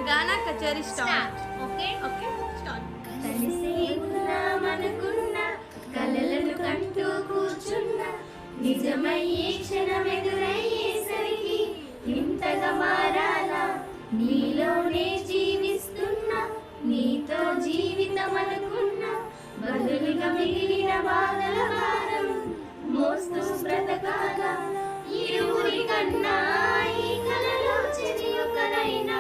గానా కచేరీ start. Okay okay start. కలిసే ఉన్నామనుకున్న కలలను కంటూ కూర్చున్న నిజమయ్యే క్షణమెదురయ్యేసరికి ఇంతగా మారాలా నీలోనే జీవిస్తున్నా నీతో జీవితం అనుకున్నా బదులుగా మిగిలిన బాధల భారం మోస్తూ బ్రతకాల ఇరువురి కన్నా ఈ కలలో చెరి ఒకరైనా